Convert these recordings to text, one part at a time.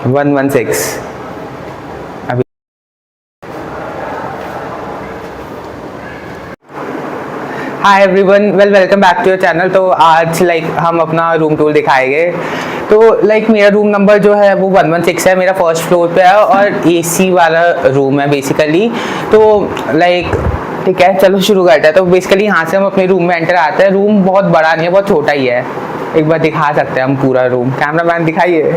116 अभी। Hi everyone, welcome back to your channel. तो आज हम अपना रूम टूर दिखाएंगे। तो मेरा रूम नंबर जो है वो 116 है, मेरा फर्स्ट फ्लोर पे है और एसी वाला रूम है बेसिकली। तो ठीक है, चलो शुरू करते हैं। तो बेसिकली यहाँ से हम अपने रूम में एंटर आते हैं। रूम बहुत बड़ा नहीं है, बहुत छोटा ही है। एक बार दिखा सकते हैं हम पूरा रूम, कैमरामैन दिखाइए।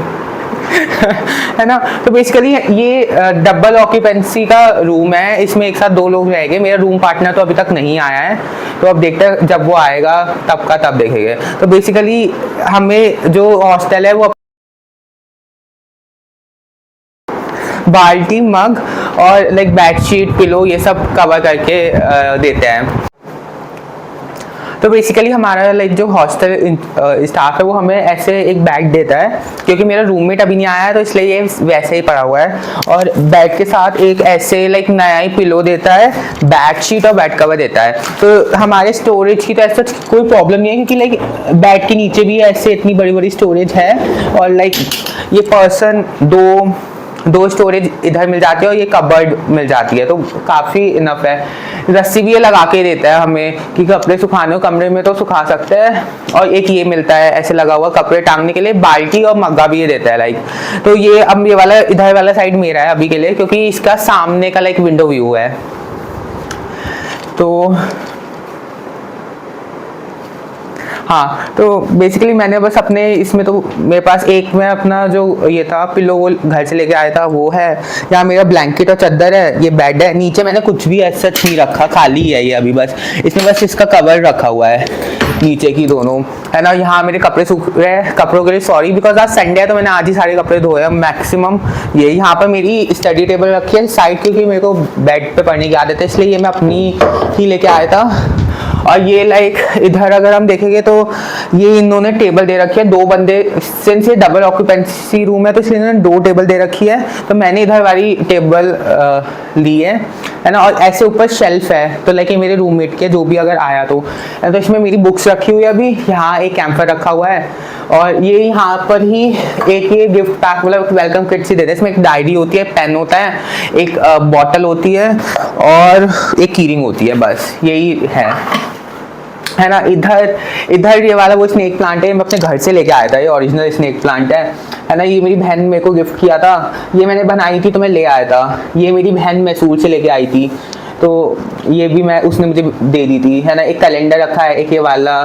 है ना। तो बेसिकली ये डबल ऑक्यूपेंसी का रूम है, इसमें एक साथ 2 लोग रहेंगे। मेरा रूम पार्टनर तो अभी तक नहीं आया है, तो अब देखते हैं जब वो आएगा तब देखेंगे। तो बेसिकली हमें जो हॉस्टल है वो बाल्टी, मग और बेडशीट, पिलो ये सब कवर करके देते हैं। तो बेसिकली हमारा जो हॉस्टल स्टाफ है वो हमें ऐसे एक बैग देता है, क्योंकि मेरा रूममेट अभी नहीं आया है तो इसलिए ये वैसे ही पड़ा हुआ है। और बैग के साथ एक ऐसे नया ही पिलो देता है, बेडशीट और बेड कवर देता है। तो हमारे स्टोरेज की तो ऐसा कोई प्रॉब्लम नहीं है, क्योंकि बेड के नीचे भी ऐसे इतनी बड़ी बड़ी स्टोरेज है। और ये पर्सन दो स्टोरेज इधर मिल जाती है और ये कबर्ड मिल जाती है, तो काफ़ी इनफ है। रस्सी भी ये लगा के देता है हमें कि कपड़े सुखाने हो कमरे में तो सुखा सकते हैं। और एक ये मिलता है ऐसे लगा हुआ कपड़े टांगने के लिए, बाल्टी और मग्गा भी ये देता है तो ये अब ये वाला इधर वाला साइड मेरा है अभी के लिए, क्योंकि इसका सामने का विंडो व्यू है। तो हाँ, तो बेसिकली मैंने बस अपने इसमें तो मेरे पास एक में अपना जो ये था पिलो वो घर से लेके आया था वो है। यहाँ मेरा ब्लैंकेट और चादर है, ये बेड है। नीचे मैंने कुछ भी ऐसा नहीं रखा, खाली है ये अभी। बस इसमें बस इसका कवर रखा हुआ है, नीचे की दोनों, है ना। यहाँ मेरे कपड़े सूख रहे हैं, कपड़ों के लिए सॉरी, बिकॉज आज संडे है तो मैंने आज ही सारे कपड़े धोए मैक्सिमम। ये यहाँ पर मेरी स्टडी टेबल रखी है साइड, क्योंकि मेरे को बेड पे पढ़ने की आदत है, इसलिए ये मैं अपनी ही लेके आया था। और ये इधर अगर हम देखेंगे तो ये इन्होंने टेबल दे रखी है 2 बंदे, सिंस ये डबल ऑक्यूपेंसी रूम है तो इसलिए इन्होंने 2 टेबल दे रखी है। तो मैंने इधर वाली टेबल ली है ना। और ऐसे ऊपर शेल्फ है, तो ये मेरे रूममेट के जो भी अगर आया तो इसमें मेरी बुक्स रखी हुई है। अभी यहाँ एक कैंपर रखा हुआ है और ये यहाँ पर ही एक ये गिफ्ट पैक वेलकम किट सी देते हैं। इसमें एक डायरी होती है, पेन होता है, एक बॉटल होती है और एक कीरिंग होती है, बस यही है ना। इधर ये वाला वो स्नेक प्लांट है, मैं अपने घर से लेके आया था। ये ओरिजिनल स्नेक प्लांट है ना। ये मेरी बहन मेरे को गिफ्ट किया था, ये मैंने बनाई थी तो मैं ले आया था। ये मेरी बहन मैसूर से लेके आई थी, तो ये भी उसने मुझे दे दी थी, है ना। एक कैलेंडर रखा है, एक ये वाला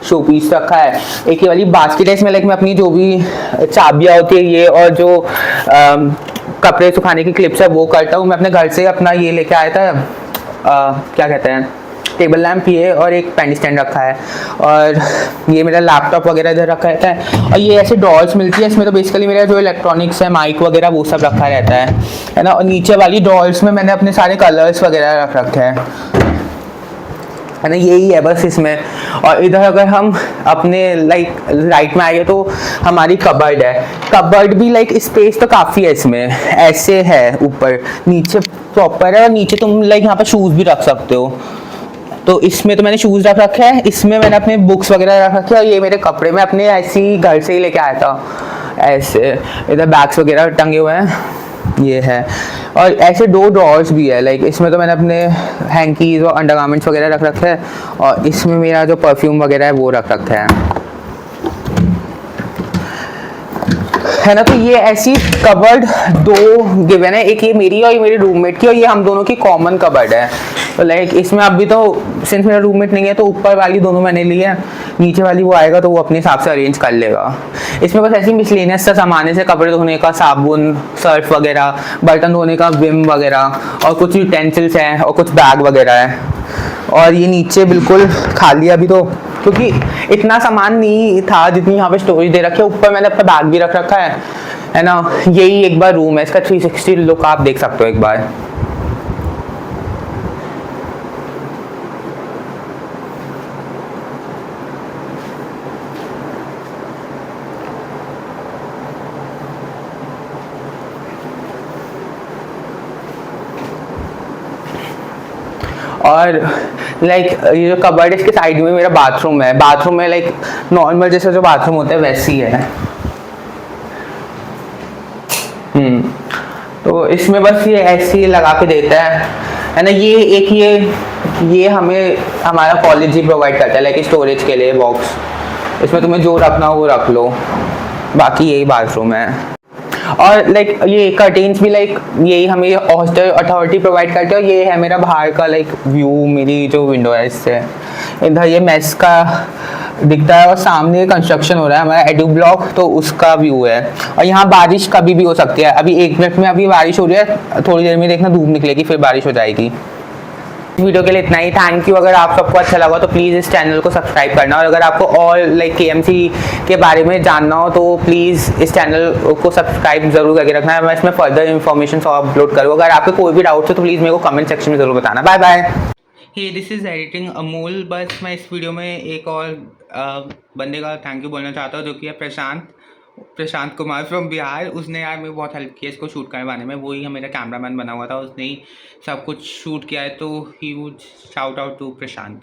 शो पीस रखा है, एक ये वाली बास्केट है। इसमें मैं अपनी जो भी चाबियाँ होती है ये और जो कपड़े सुखाने की क्लिप्स है वो करता हूँ मैं अपने घर से। अपना ये लेके आया था, क्या कहते हैं, टेबल लैंप, ये और एक पेन स्टैंड रखा है। और ये मेरा लैपटॉप वगैरह इधर रखा रहता है। और ये ऐसे ड्रॉर्स मिलती है, इसमें तो बेसिकली मेरा जो इलेक्ट्रॉनिक्स है, माइक वगैरह वो सब रखा रहता है ना। और नीचे वाली ड्रॉर्स में मैंने अपने सारे कलर्स वगैरह रख रखे हैं, है ना। यही है बस इसमें। और इधर अगर हम अपने राइट में आएंगे तो हमारी कबर्ड है। कबर्ड भी स्पेस तो काफ़ी है इसमें, ऐसे है, ऊपर नीचे प्रॉपर है। और नीचे तुम यहाँ पर शूज़ भी रख सकते हो, तो इसमें तो मैंने शूज़ रख रखे हैं, इसमें मैंने अपने बुक्स वगैरह रख रखे हैं। और ये मेरे कपड़े मैं अपने ऐसे ही घर से ही लेके आया था, ऐसे इधर बैग्स वगैरह टंगे हुए हैं, ये है। और ऐसे 2 ड्रॉर्स भी है, इसमें तो मैंने अपने हैंकीज और अंडरगारमेंट्स वगैरह रख रखे हैं। और इसमें मेरा जो परफ्यूम वगैरह है वो रख रखा है ना। तो ये ऐसी कबर्ड 2 गिवन है, एक ये मेरी और ये मेरे रूममेट की, और ये हम दोनों की कॉमन कबर्ड है। तो इसमें अभी तो सिंस मेरा रूममेट नहीं है तो ऊपर वाली दोनों मैंने ली है, नीचे वाली वो आएगा तो वो अपने हिसाब से अरेंज कर लेगा। इसमें बस ऐसी मिसलेनियस सा सामान है, जैसे कपड़े धोने का साबुन, सर्फ वगैरह, बर्तन धोने का विम वगैरह, और कुछ यूटेंसिल्स हैं और कुछ बैग वगैरह है। और ये नीचे बिल्कुल खाली अभी तो, क्योंकि इतना सामान नहीं था जितनी यहाँ पे स्टोरेज दे रखी है। ऊपर मैंने अपना बैग भी रख रखा है ना। यही एक बार रूम है, इसका 360 लुक आप देख सकते हो एक बार। और ये जो कबर्ड इसके साइड में मेरा बाथरूम है। बाथरूम में नॉर्मल जैसे जो बाथरूम होता है वैसी है। तो इसमें बस ये ऐसे ही लगा के देता है ना। ये एक ये हमें हमारा कॉलेज ही प्रोवाइड करता है, लाइक स्टोरेज के लिए बॉक्स। इसमें तुम्हें जो रखना हो वो रख लो। बाकी यही बाथरूम है। और लाइक ये कर्टेन्स भी लाइक यही हमें हॉस्टल अथॉरिटी प्रोवाइड करते हैं। और ये है मेरा बाहर का लाइक व्यू, मेरी जो विंडो है इससे। इधर ये मेस का दिखता है और सामने कंस्ट्रक्शन हो रहा है हमारा एडू ब्लॉक, तो उसका व्यू है। और यहाँ बारिश कभी भी हो सकती है। अभी 1 मिनट में अभी बारिश हो रही है, थोड़ी देर में देखना धूप निकलेगी, फिर बारिश हो जाएगी। वीडियो के लिए इतना ही। Thank you. अगर आप सबको अच्छा लगा तो प्लीज़ इस चैनल को सब्सक्राइब करना। और अगर आपको और लाइक KMC के बारे में जानना हो तो प्लीज़ इस चैनल को सब्सक्राइब जरूर करके रखना है। मैं इसमें फर्दर इन्फॉर्मेशन अपलोड करूँगा। अगर आपको कोई भी डाउट हो तो प्लीज़ मेरे को कमेंट सेक्शन में ज़रूर बताना। Bye bye. Hey this is editing Amol. बस मैं इस वीडियो में एक और बंदे का थैंक यू बोलना चाहता हूँ, जो कि है प्रशांत कुमार फ्रॉम बिहार। उसने यार मेरे बहुत हेल्प किया इसको शूट करवाने में। वही मेरा कैमरामैन बना हुआ था, उसने ही सब कुछ शूट किया है। तो he would shout out to Prashant.